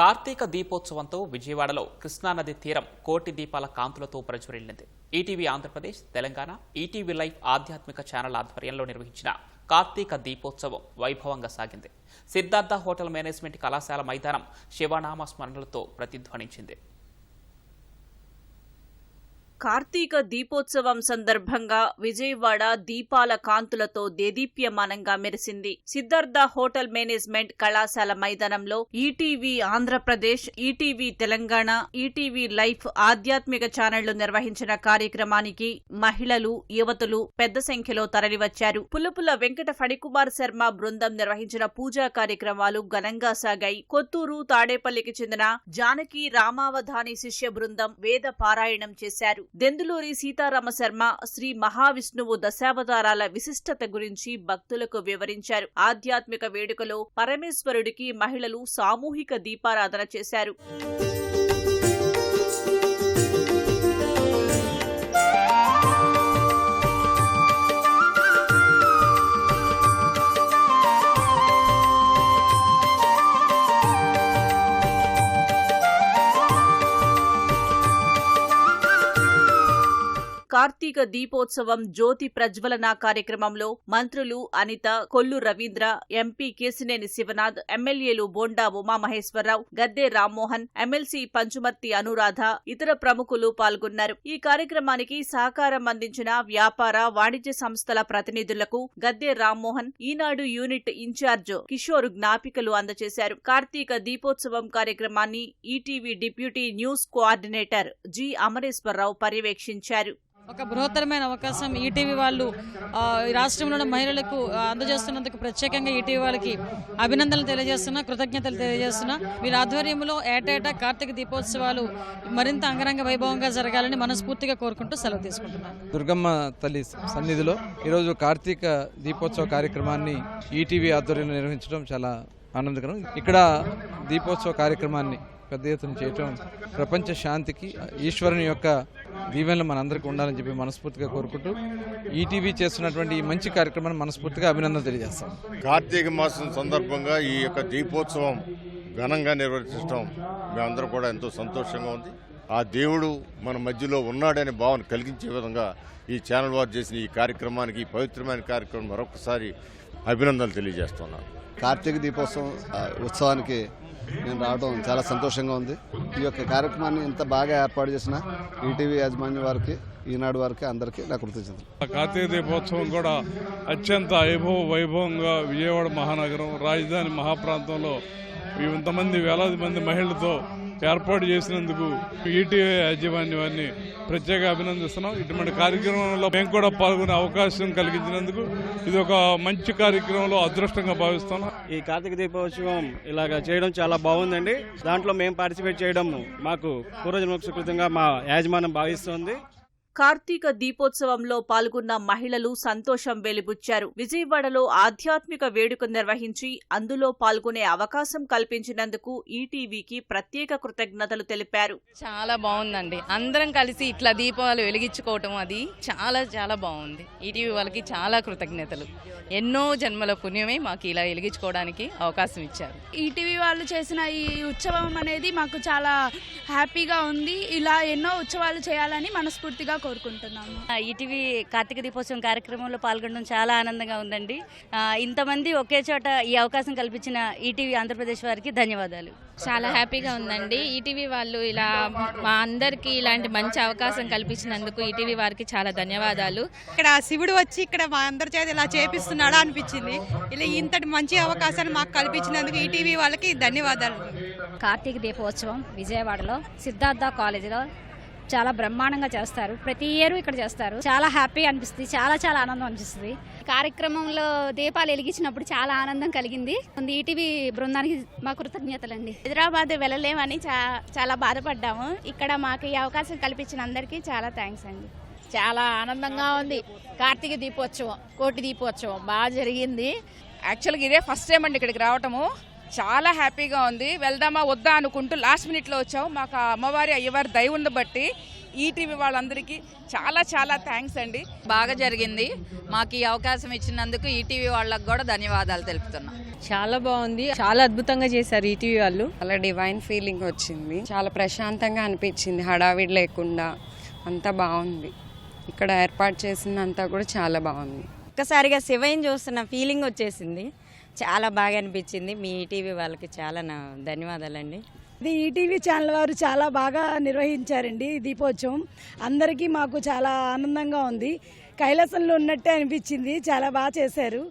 కార్తీక దీపోత్సవంతో విజయవాడలో కృష్ణానది తీరం కోటి దీపాల కాంతులతో ప్రజ్వరిల్లింది. ఈటీవీ ఆంధ్రప్రదేశ్, తెలంగాణ, ఈటీవీ లైవ్ ఆధ్యాత్మిక ఛానల్ ఆధ్వర్యంలో నిర్వహించిన కార్తీక దీపోత్సవం వైభవంగా సాగింది. సిద్ధార్థ హోటల్ మేనేజ్మెంట్ కళాశాల మైదానం శివనామ స్మరణలతో ప్రతిధ్వనించింది. కార్తీక దీపోత్సవం సందర్భంగా విజయవాడ దీపాల కాంతులతో దేదీప్యమానంగా మెరిసింది. సిద్ధార్థ హోటల్ మేనేజ్మెంట్ కళాశాల మైదానంలో ETV Andhra Pradesh, ETV Telangana, ETV life ఆధ్యాత్మిక ఛానళ్లు నిర్వహించిన కార్యక్రమానికి మహిళలు, యువతులు పెద్ద సంఖ్యలో తరలివచ్చారు. పుల్లపుల వెంకట ఫణికుమార్ శర్మ బృందం నిర్వహించిన పూజా కార్యక్రమాలు ఘనంగా సాగాయి. కొత్తూరు, తాడేపల్లికి చెందిన జానకి రామావధాని శిష్య బృందం వేద పారాయణం చేశారు. దెందులూరి సీతారామ శర్మ శ్రీ మహావిష్ణువు దశావతారాల విశిష్టత గురించి భక్తులకు వివరించారు. ఆధ్యాత్మిక వేడుకలో పరమేశ్వరుడికి మహిళలు సామూహిక దీపారాధన చేశారు. కార్తీక దీపోత్సవం జ్యోతి ప్రజ్వలన కార్యక్రమంలో మంత్రులు అనిత, కొల్లు రవీంద్ర, ఎంపీ కేసినేని శివనాథ్, ఎమ్మెల్యేలు బోండా ఉమామహేశ్వరరావు, గద్దె రామ్మోహన్, ఎమ్మెల్సీ పంచుమర్తి అనురాధ, ఇతర ప్రముఖులు పాల్గొన్నారు. ఈ కార్యక్రమానికి సహకారం అందించిన వ్యాపార, వాణిజ్య సంస్థల ప్రతినిధులకు గద్దె రామ్మోహన్, ఈనాడు యూనిట్ ఇన్ఛార్జ్ కిషోర్ జ్ఞాపికలు అందజేశారు. కార్తీక దీపోత్సవం కార్యక్రమాన్ని ETV deputy news coordinator G Amareswara Rao పర్యవేక్షించారు. ఒక బృహత్తరమైన అవకాశం ఈటీవీ వాళ్ళు రాష్ట్రంలోని మహిళలకు అందజేస్తున్నందుకు ప్రత్యేకంగా ఈటీవీ వాళ్ళకి అభినందనలు తెలియజేస్తున్నా, కృతజ్ఞతలు తెలియజేస్తున్నా. వీరి ఆధ్వర్యంలో ఏటేటా కార్తీక దీపోత్సవాలు మరింత అంగరంగ వైభవంగా జరగాలని మనస్ఫూర్తిగా కోరుకుంటూ సెలవు తీసుకుంటున్నాను. దుర్గమ్మ తల్లి సన్నిధిలో ఈరోజు కార్తీక దీపోత్సవ కార్యక్రమాన్ని ఈటీవీ ఆధ్వర్యంలో నిర్వహించడం చాలా ఆనందకరం. ఇక్కడ దీపోత్సవ కార్యక్రమాన్ని పెద్ద ఎత్తున చేయటం ప్రపంచ శాంతికి, ఈశ్వరుని యొక్క దీవెనలు మనందరికీ ఉండాలని చెప్పి మనస్ఫూర్తిగా కోరుకుంటూ ఈటీవీ చేస్తున్నటువంటి ఈ మంచి కార్యక్రమాన్ని మనస్ఫూర్తిగా అభినందన తెలియజేస్తాం. కార్తీక మాసం సందర్భంగా ఈ యొక్క దీపోత్సవం ఘనంగా నిర్వహించడం మేమందరం కూడా ఎంతో సంతోషంగా ఉంది. ఆ దేవుడు మన మధ్యలో ఉన్నాడనే భావన కలిగించే విధంగా ఈ ఛానల్ వారు చేసిన ఈ కార్యక్రమానికి, ఈ పవిత్రమైన కార్యక్రమం మరొకసారి అభినందనలు తెలియజేస్తున్నాను. కార్తీక దీపోత్సవం ఉత్సవానికి నేను రావడం చాలా సంతోషంగా ఉంది. ఈ యొక్క కార్యక్రమాన్ని ఇంత బాగా ఏర్పాటు చేసిన ఈటీవీ యాజమాన్యం వారికి, ఈనాడు వారికి అందరికీ నా కృతజ్ఞతలు. కార్తీక దీపోత్సవం కూడా అత్యంత వైభవంగా విజయవాడ మహానగరం, రాజధాని మహాప్రాంతంలో ఇంతమంది వేలాది మంది మహిళలతో ఏర్పాటు చేసినందుకు ఈటీవీ యాజమాన్యాన్ని ప్రత్యేక అభినందిస్తున్నాం. ఇటువంటి కార్యక్రమంలో మేము కూడా పాల్గొనే అవకాశం కలిగించినందుకు ఇది ఒక మంచి కార్యక్రమంలో అదృష్టంగా భావిస్తున్నాం. ఈ కార్తీక దీపోత్సవం ఇలాగ చేయడం చాలా బాగుందండి. దాంట్లో మేము పార్టిసిపేట్ చేయడం మాకు పూర్వజన్మ సుకృతంగా మా యాజమాన్యం భావిస్తోంది. కార్తీక దీపోత్సవంలో పాల్గొన్న మహిళలు సంతోషం వెలిబుచ్చారు. విజయవాడలో ఆధ్యాత్మిక వేడుక నిర్వహించి అందులో పాల్గొనే అవకాశం కల్పించినందుకు ఈటీవీకి ప్రత్యేక కృతజ్ఞతలు తెలిపారు. చాలా బాగుందండి. అందరం కలిసి ఇట్లా దీపాలు వెలిగించుకోవటం అది చాలా చాలా బాగుంది. ఈటీవీ వాళ్ళకి చాలా కృతజ్ఞతలు. ఎన్నో జన్మల పుణ్యమే మాకు ఇలా వెలిగించుకోవడానికి అవకాశం ఇచ్చారు. ఈటీవీ వాళ్ళు చేసిన ఈ ఉత్సవం అనేది మాకు చాలా హ్యాపీగా ఉంది. ఇలా ఎన్నో ఉత్సవాలు చేయాలని మనస్ఫూర్తిగా కోరుకుంటున్నాము. ఈటీవీ కార్తీక దీపోత్సవం కార్యక్రమంలో పాల్గొనడం చాలా ఆనందంగా ఉందండి. ఇంతమంది ఒకే చోట ఈ అవకాశం కల్పించిన ఈటీవీ ఆంధ్రప్రదేశ్ వారికి ధన్యవాదాలు. చాలా హ్యాపీగా ఉందండి. ఈటీవీ వాళ్ళు ఇలా మా అందరికీ ఇలాంటి మంచి అవకాశం కల్పించినందుకు ఈటీవీ వారికి చాలా ధన్యవాదాలు. ఇక్కడ శివుడు వచ్చి ఇక్కడ మా అందరి చేత ఇలా చేపిస్తున్నాడా అనిపించింది. ఇలా ఇంతటి మంచి అవకాశాన్ని మాకు కల్పించినందుకు ఈటీవీ వాళ్ళకి ధన్యవాదాలు. కార్తీక దీపోత్సవం విజయవాడలో సిద్ధార్థ కాలేజీలో చాలా బ్రహ్మాండంగా చేస్తారు. ప్రతి ఇయర్ ఇక్కడ చేస్తారు. చాలా హ్యాపీ అనిపిస్తుంది. చాలా చాలా ఆనందం అనిపిస్తుంది. కార్యక్రమంలో దీపాలు వెలిగించినప్పుడు చాలా ఆనందం కలిగింది. ఈటీవీ బృందానికి మా కృతజ్ఞతలండి. హైదరాబాద్ వెళ్ళలేమని చాలా బాధపడ్డాము. ఇక్కడ మాకు ఈ అవకాశం కల్పించిన అందరికీ చాలా థ్యాంక్స్ అండి. చాలా ఆనందంగా ఉంది. కార్తీక దీపోత్సవం, కోటి దీపోత్సవం బాగా జరిగింది. యాక్చువల్గా ఇదే ఫస్ట్ టైం అండి ఇక్కడికి రావటము. చాలా హ్యాపీగా ఉంది. వెళ్దామా వద్దా అనుకుంటూ లాస్ట్ మినిట్లో వచ్చాము. మాకు అమ్మవారి అయ్యవారి దయ ఉండబట్టి ఈటీవీ వాళ్ళందరికీ చాలా చాలా థ్యాంక్స్ అండి. బాగా జరిగింది. మాకు ఈ అవకాశం ఇచ్చినందుకు ఈటీవీ వాళ్ళకు కూడా ధన్యవాదాలు తెలుపుతున్నాం. చాలా బాగుంది, చాలా అద్భుతంగా చేశారు ఈటీవీ వాళ్ళు. చాలా డివైన్ ఫీలింగ్ వచ్చింది, చాలా ప్రశాంతంగా అనిపించింది, హడావిడి లేకుండా అంతా బాగుంది. ఇక్కడ ఏర్పాటు చేసిందంతా కూడా చాలా బాగుంది. ఒక్కసారిగా శివయ్యని చూస్తున్న ఫీలింగ్ వచ్చేసింది. చాలా బాగా అనిపించింది. మీ ఈటీవీ వాళ్ళకి చాలా నా ధన్యవాదాలండి. ఇది ఈటీవీ ఛానల్ వారు చాలా బాగా నిర్వహించారండి దీపోత్సవం. అందరికీ మాకు చాలా ఆనందంగా ఉంది. కైలాసంలో ఉన్నట్టే అనిపించింది. చాలా బాగా చేశారు.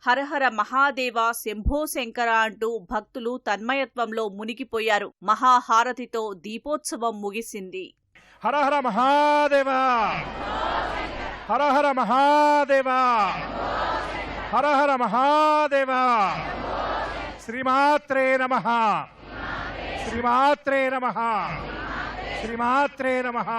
హరహర మహాదేవ శంభో శంకర అంటూ భక్తులు తన్మయత్వంలో మునిగిపోయారు. మహాహారతితో దీపోత్సవం ముగిసింది. హరహర మహాదేవ, హరహర మహాదేవ, హరహర మహాదేవ. శ్రీమాత్రే నమః, శ్రీమాత్రే నమః, శ్రీమాత్రే నమః.